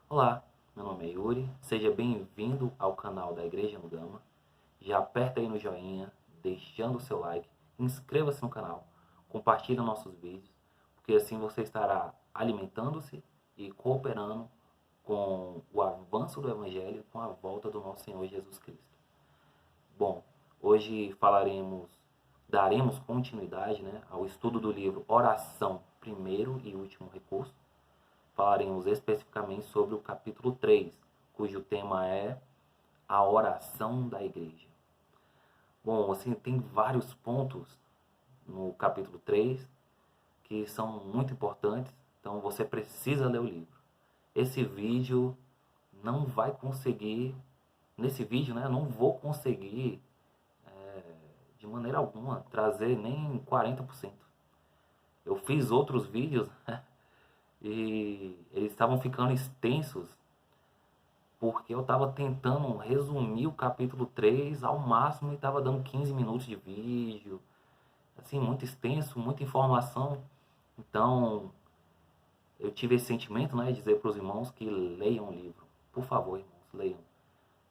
Olá, meu nome é Yuri, seja bem-vindo ao canal da Igreja no Gama. Já aperta aí no joinha, deixando o seu like, inscreva-se no canal, compartilhe nossos vídeos, porque assim você estará alimentando-se e cooperando com o avanço do Evangelho, com a volta do nosso Senhor Jesus Cristo. Bom, hoje daremos continuidade, ao estudo do livro Oração, Primeiro e Último Recurso. Falaremos especificamente sobre o capítulo 3, cujo tema é a oração da igreja. Bom, assim, tem vários pontos no capítulo 3 que são muito importantes, então você precisa ler o livro. Esse vídeo não vai conseguir, nesse vídeo, eu não vou conseguir de maneira alguma trazer nem 40%. Eu fiz outros vídeos e eles estavam ficando extensos porque eu estava tentando resumir o capítulo 3 ao máximo e estava dando 15 minutos de vídeo, assim, muito extenso, muita informação. Então, eu tive esse sentimento, de dizer para os irmãos que leiam o livro. Por favor, irmãos, leiam.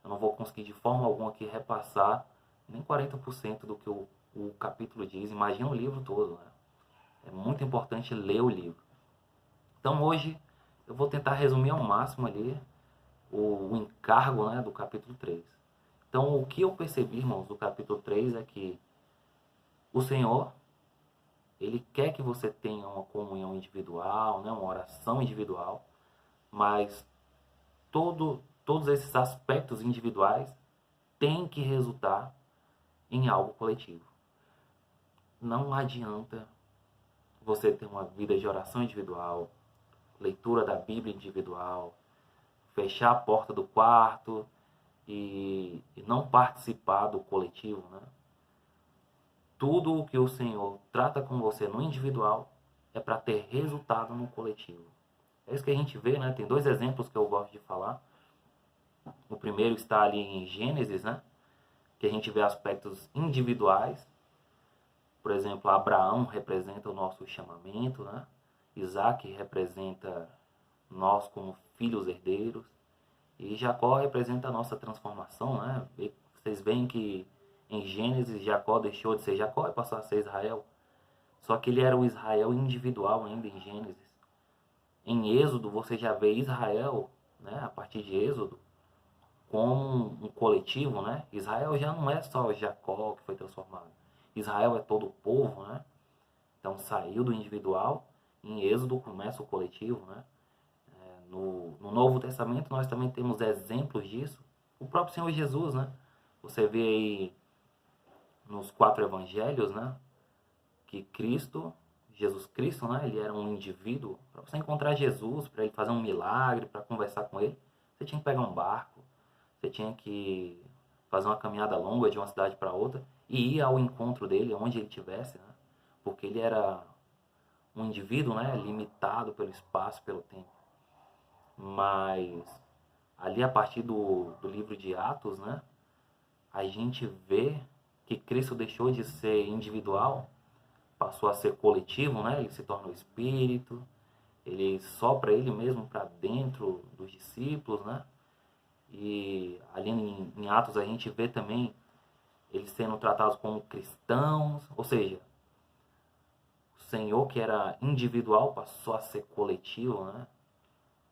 Eu não vou conseguir de forma alguma aqui repassar nem 40% do que o capítulo diz. Imagina o livro todo, né? É muito importante ler o livro. Então, hoje, eu vou tentar resumir ao máximo ali o encargo, do capítulo 3. Então, o que eu percebi, irmãos, do capítulo 3 é que o Senhor, Ele quer que você tenha uma comunhão individual, uma oração individual, mas todos esses aspectos individuais têm que resultar em algo coletivo. Não adianta você ter uma vida de oração individual, leitura da Bíblia individual, fechar a porta do quarto e não participar do coletivo, Tudo o que o Senhor trata com você no individual é para ter resultado no coletivo. É isso que a gente vê, Tem dois exemplos que eu gosto de falar. O primeiro está ali em Gênesis, Que a gente vê aspectos individuais. Por exemplo, Abraão representa o nosso chamamento, Isaac representa nós como filhos herdeiros. E Jacó representa a nossa transformação, Vocês veem que em Gênesis Jacó deixou de ser Jacó e passou a ser Israel. Só que ele era o Israel individual ainda em Gênesis. Em Êxodo você já vê Israel, a partir de Êxodo, como um coletivo, Israel já não é só Jacó que foi transformado. Israel é todo o povo, Então saiu do individual, em Êxodo começa o coletivo, No Novo Testamento nós também temos exemplos disso. O próprio Senhor Jesus, Você vê aí nos 4 evangelhos, que Jesus Cristo, ele era um indivíduo. Para você encontrar Jesus, para ele fazer um milagre, para conversar com ele, você tinha que pegar um barco, você tinha que fazer uma caminhada longa de uma cidade para outra e ir ao encontro dele, onde ele estivesse, porque ele era um indivíduo, limitado pelo espaço, pelo tempo. Mas ali a partir do livro de Atos, a gente vê que Cristo deixou de ser individual, passou a ser coletivo, Ele se torna o Espírito, ele sopra ele mesmo para dentro dos discípulos, E ali em Atos a gente vê também eles sendo tratados como cristãos, ou seja, o Senhor que era individual passou a ser coletivo,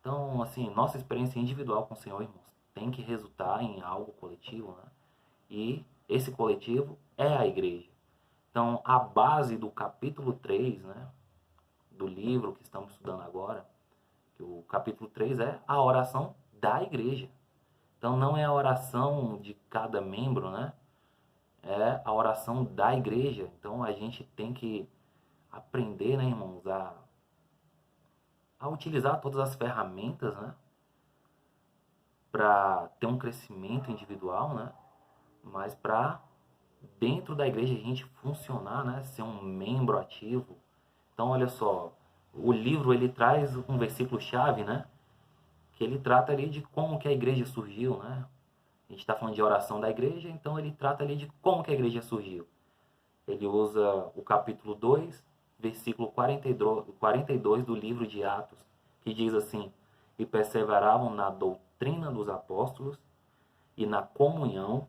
Então, assim, nossa experiência individual com o Senhor, irmãos, tem que resultar em algo coletivo, E esse coletivo é a igreja. Então, a base do capítulo 3, do livro que estamos estudando agora, que o capítulo 3 é a oração da igreja. Então, não é a oração de cada membro, É a oração da igreja. Então, a gente tem que aprender, irmãos, a utilizar todas as ferramentas, para ter um crescimento individual, mas para dentro da igreja a gente funcionar, ser um membro ativo. Então, olha só, o livro ele traz um versículo chave, que ele trata ali de como que a igreja surgiu, A gente está falando de oração da igreja, então ele trata ali de como que a igreja surgiu. Ele usa o capítulo 2, versículo 42 do livro de Atos, que diz assim: e perseveravam na doutrina dos apóstolos, e na comunhão,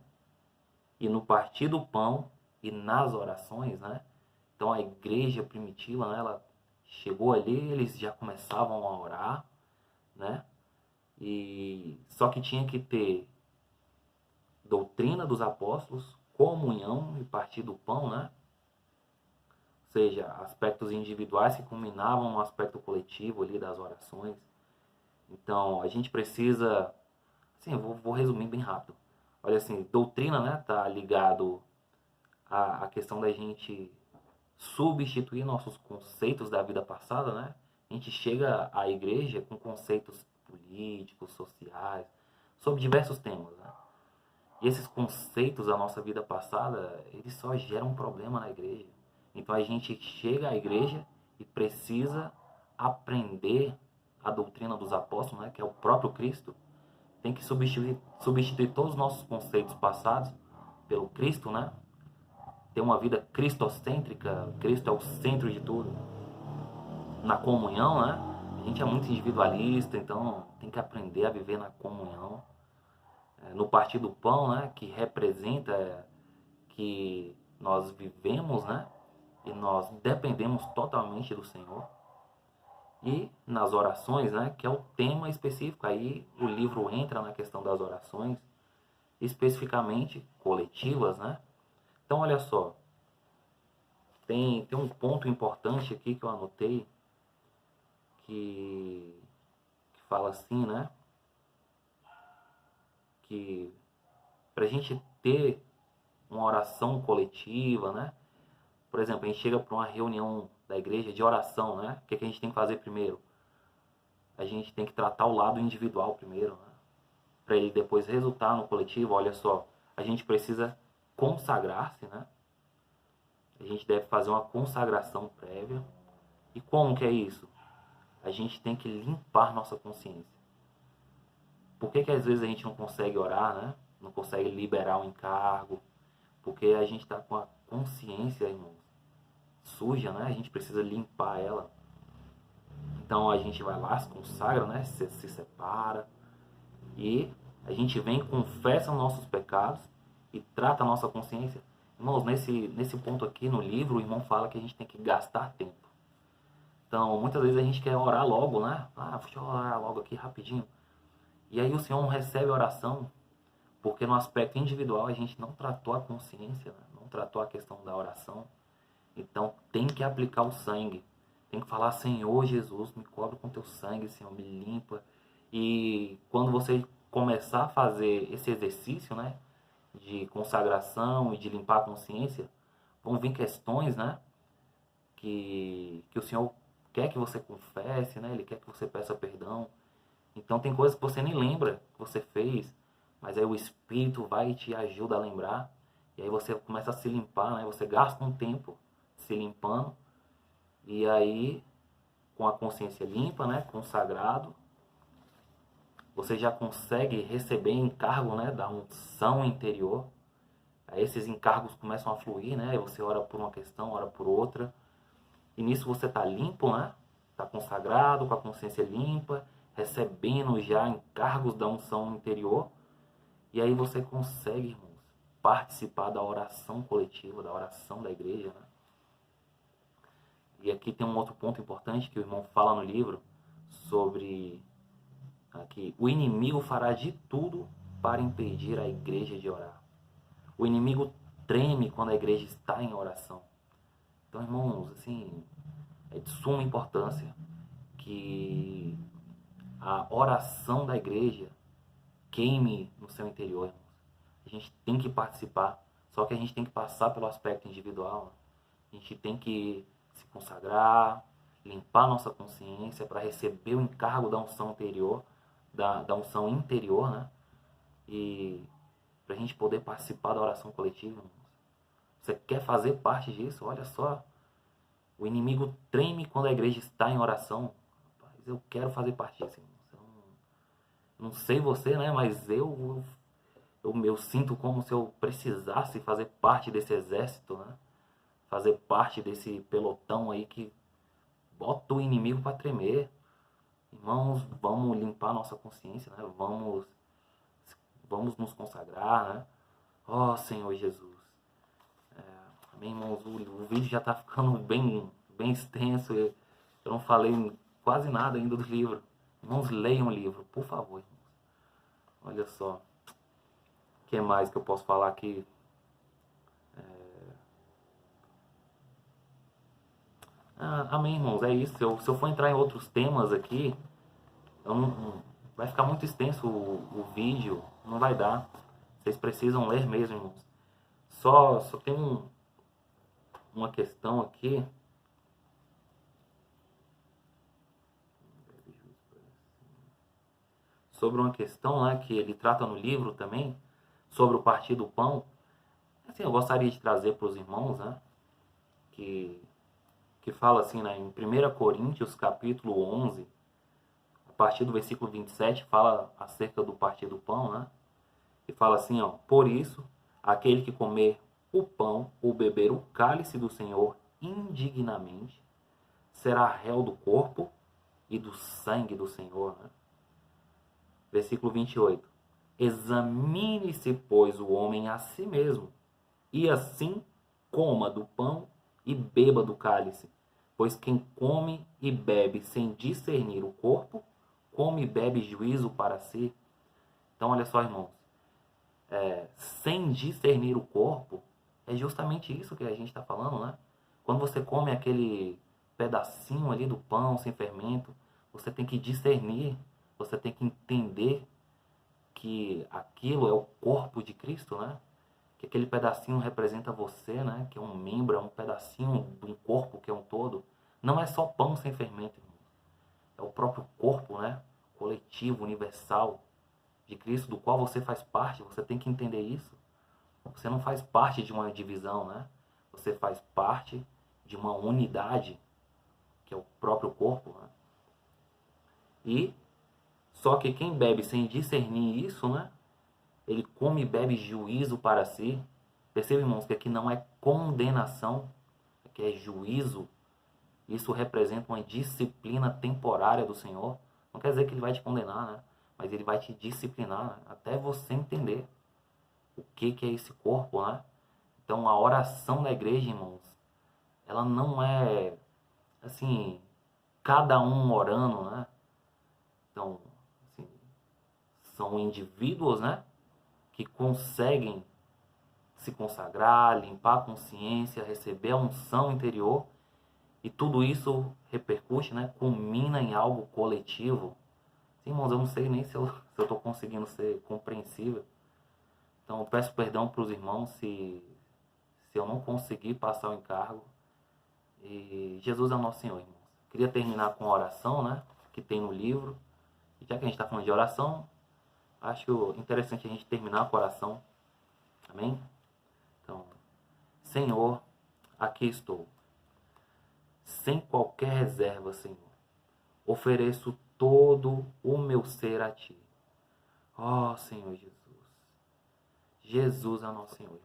e no partir do pão, e nas orações, né? Então a igreja primitiva, né, ela chegou ali, eles já começavam a orar, né? E só que tinha que ter doutrina dos apóstolos, comunhão e partir do pão, né? Ou seja, aspectos individuais que culminavam no aspecto coletivo ali das orações. Então, a gente precisa, assim, eu vou resumir bem rápido. Olha assim, doutrina, né, tá ligado à questão da gente substituir nossos conceitos da vida passada, né? A gente chega à igreja com conceitos políticos, sociais, sobre diversos temas, né? E esses conceitos da nossa vida passada, eles só geram um problema na igreja. Então a gente chega à igreja e precisa aprender a doutrina dos apóstolos, né, que é o próprio Cristo. Tem que substituir todos os nossos conceitos passados pelo Cristo, né? Ter uma vida cristocêntrica, Cristo é o centro de tudo. Na comunhão, né? A gente é muito individualista, então tem que aprender a viver na comunhão. No partir do pão, né, que representa que nós vivemos, né, e nós dependemos totalmente do Senhor. E nas orações, né, que é o tema específico, aí o livro entra na questão das orações, especificamente coletivas, né? Então, olha só, tem um ponto importante aqui que eu anotei, que fala assim, né, que para a gente ter uma oração coletiva, né? Por exemplo, a gente chega para uma reunião da igreja de oração, né? O que a gente tem que fazer primeiro? A gente tem que tratar o lado individual primeiro, né? Para ele depois resultar no coletivo. Olha só, a gente precisa consagrar-se, né? A gente deve fazer uma consagração prévia. E como que é isso? A gente tem que limpar nossa consciência. Por que às vezes a gente não consegue orar, né? Não consegue liberar um encargo? Porque a gente está com a consciência, irmãos, suja, né? A gente precisa limpar ela. Então a gente vai lá, se consagra, né? Se separa. E a gente vem, confessa os nossos pecados e trata a nossa consciência. Irmãos, nesse ponto aqui no livro, o irmão fala que a gente tem que gastar tempo. Então, muitas vezes a gente quer orar logo, né? Deixa eu orar logo aqui rapidinho. E aí o Senhor não recebe a oração, porque no aspecto individual a gente não tratou a consciência, né? Não tratou a questão da oração. Então tem que aplicar o sangue. Tem que falar, Senhor Jesus, me cobre com teu sangue, Senhor, me limpa. E quando você começar a fazer esse exercício, né, de consagração e de limpar a consciência, vão vir questões, né, que o Senhor quer que você confesse, né, Ele quer que você peça perdão. Então tem coisas que você nem lembra que você fez, mas aí o Espírito vai e te ajuda a lembrar. E aí você começa a se limpar, né, você gasta um tempo se limpando. E aí, com a consciência limpa, né, consagrado, você já consegue receber encargo, né, da unção interior. Aí esses encargos começam a fluir, né? Você ora por uma questão, ora por outra. E nisso você está limpo, né? Está consagrado, com a consciência limpa, recebendo já encargos da unção interior. E aí você consegue, irmãos, participar da oração coletiva, da oração da igreja, né? E aqui tem um outro ponto importante que o irmão fala no livro sobre que o inimigo fará de tudo para impedir a igreja de orar. O inimigo treme quando a igreja está em oração. Então, irmãos, assim, é de suma importância que a oração da igreja queime no seu interior, irmãos. A gente tem que participar, só que a gente tem que passar pelo aspecto individual. A gente tem que se consagrar, limpar nossa consciência para receber o encargo da unção interior, da unção interior, né? E para a gente poder participar da oração coletiva. Você quer fazer parte disso? Olha só, o inimigo treme quando a igreja está em oração. Rapaz, eu quero fazer parte disso. Não sei você, né? Mas eu sinto como se eu precisasse fazer parte desse exército, né? Fazer parte desse pelotão aí que bota o inimigo para tremer. Irmãos, vamos limpar nossa consciência, né? Vamos nos consagrar, né? Ó Senhor Jesus. Amém, irmãos? O vídeo já está ficando bem extenso. Eu não falei quase nada ainda do livro. Irmãos, leiam o livro, por favor, irmãos. Olha só. O que mais que eu posso falar aqui? Amém, irmãos. É isso. Se eu for entrar em outros temas aqui, vai ficar muito extenso o vídeo. Não vai dar. Vocês precisam ler mesmo, irmãos. Só tem uma questão aqui. Sobre uma questão, né, que ele trata no livro também, sobre o partir do pão. Assim, eu gostaria de trazer para os irmãos, né, que fala assim, né, em 1 Coríntios, capítulo 11, a partir do versículo 27, fala acerca do partir do pão, né, e fala assim, ó, por isso, aquele que comer o pão ou beber o cálice do Senhor indignamente, será réu do corpo e do sangue do Senhor, né? Versículo 28. Examine-se, pois, o homem a si mesmo, e assim coma do pão e beba do cálice. Pois quem come e bebe sem discernir o corpo, come e bebe juízo para si. Então, olha só, irmãos. Sem discernir o corpo, é justamente isso que a gente está falando, né? Quando você come aquele pedacinho ali do pão sem fermento, você tem que discernir, você tem que entender que aquilo é o corpo de Cristo, né? Que aquele pedacinho representa você, né? Que é um membro, é um pedacinho de um corpo que é um todo. Não é só pão sem fermento, irmão. É o próprio corpo, né? Coletivo, universal de Cristo, do qual você faz parte. Você tem que entender isso. Você não faz parte de uma divisão, né? Você faz parte de uma unidade, que é o próprio corpo, né? E só que quem bebe sem discernir isso, né? Ele come e bebe juízo para si. Perceba, irmãos, que aqui não é condenação, aqui é juízo. Isso representa uma disciplina temporária do Senhor. Não quer dizer que Ele vai te condenar, né? Mas Ele vai te disciplinar, né? Até você entender o que é esse corpo, né? Então, a oração da igreja, irmãos, ela não é, assim, cada um orando, né? Então, assim, são indivíduos, né? Que conseguem se consagrar, limpar a consciência, receber a unção interior, e tudo isso repercute, né, culmina em algo coletivo. Sim, irmãos, eu não sei nem se eu estou conseguindo ser compreensível. Então eu peço perdão para os irmãos se eu não conseguir passar o encargo. E Jesus é o nosso Senhor, irmãos. Queria terminar com a oração, né, que tem no livro. E já que a gente está falando de oração, acho interessante a gente terminar com a oração. Amém? Então, Senhor, aqui estou, sem qualquer reserva, Senhor. Ofereço todo o meu ser a Ti. Ó Senhor Jesus. Jesus é o nosso Senhor.